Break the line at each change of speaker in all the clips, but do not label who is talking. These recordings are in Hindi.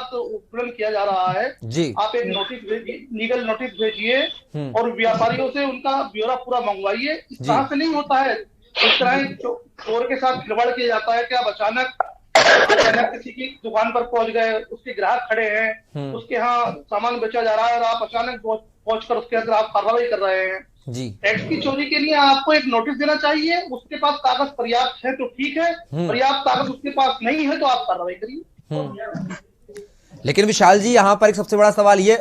साथ उत्पीड़न किया जा रहा है।
जी।
आप एक नोटिस भेजिए, लीगल नोटिस भेजिए
हम्म।
और व्यापारियों से उनका ब्यौरा पूरा मंगवाइए। इस
जी।
तरह से नहीं होता है। इस तरह चोर के साथ खिलवाड़ किया जाता है कि आप अचानक किसी की दुकान पर पहुंच गए, उसके ग्राहक खड़े हैं,
हम्म।
उसके यहाँ सामान बेचा जा रहा है और आप अचानक पहुंच कर उसके अंदर आप कार्रवाई कर रहे हैं।
जी।
टैक्स की चोरी के लिए आपको एक नोटिस देना चाहिए, उसके पास कागज पर्याप्त है तो ठीक है,
हम्म।
पर्याप्त कागज उसके पास नहीं है तो आप कार्रवाई करिए।
हम्म। लेकिन विशाल जी, यहां पर एक सबसे बड़ा सवाल ये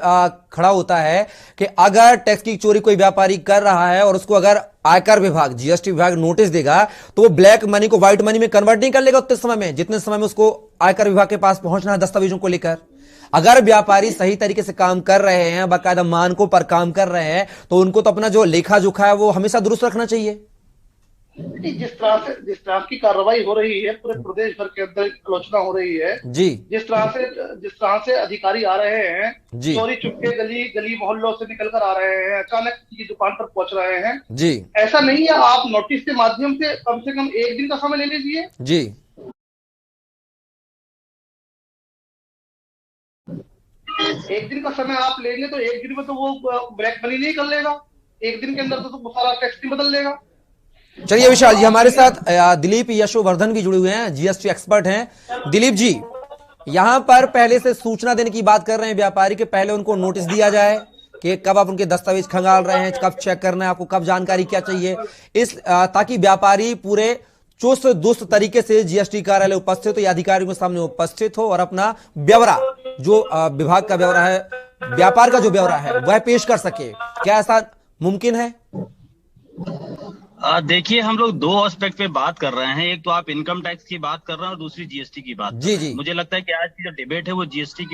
खड़ा होता है कि अगर टैक्स की चोरी कोई व्यापारी कर रहा है और उसको अगर आयकर विभाग, जीएसटी विभाग नोटिस देगा, तो वो ब्लैक मनी को व्हाइट मनी में कन्वर्ट नहीं कर लेगा उतने समय में जितने समय में उसको आयकर विभाग के पास पहुंचना है दस्तावेजों को लेकर। अगर व्यापारी सही तरीके से काम कर रहे हैं, बाकायदा मानकों पर काम कर रहे हैं, तो उनको तो अपना जो लेखा जोखा है वो हमेशा दुरुस्त रखना चाहिए।
जिस तरह की कार्रवाई हो रही है, पूरे प्रदेश भर के अंदर आलोचना हो रही है।
जी।
जिस तरह से अधिकारी आ रहे हैं,
जी।
चोरी चुपके गली गली मोहल्लों से निकल कर आ रहे हैं, अचानक किसी की दुकान पर पहुंच रहे हैं।
जी।
ऐसा नहीं है। आप नोटिस के माध्यम से कम एक दिन का समय ले लीजिए।
जी।
एक दिन का समय आप लेंगे तो एक दिन में तो वो ब्लैक मनी नहीं कर लेगा। एक दिन के अंदर तो सारा टैक्स नहीं बदल लेगा।
चलिए विशाल जी, हमारे साथ दिलीप यशोवर्धन भी जुड़े हुए हैं, जीएसटी एक्सपर्ट हैं। दिलीप जी, यहां पर पहले से सूचना देने की बात कर रहे हैं व्यापारी के, पहले उनको नोटिस दिया जाए कि कब आप उनके दस्तावेज खंगाल रहे हैं, कब चेक करना है आपको, कब जानकारी क्या चाहिए, ताकि व्यापारी पूरे चुस्त दुस्त तरीके से जीएसटी कार्यालय उपस्थित हो या अधिकारियों के सामने उपस्थित हो और अपना ब्यौरा, जो विभाग का ब्यौरा है, व्यापार का जो ब्यौरा है, वह पेश कर सके। क्या ऐसा मुमकिन है?
देखिए, हम लोग दो एस्पेक्ट पे बात कर रहे हैं। एक तो आप इनकम टैक्स की बात कर रहे हैं और दूसरी जीएसटी की बात कर
जी।
रहे हैं।
जी।
मुझे लगता है कि आज की जो डिबेट है वो जीएसटी की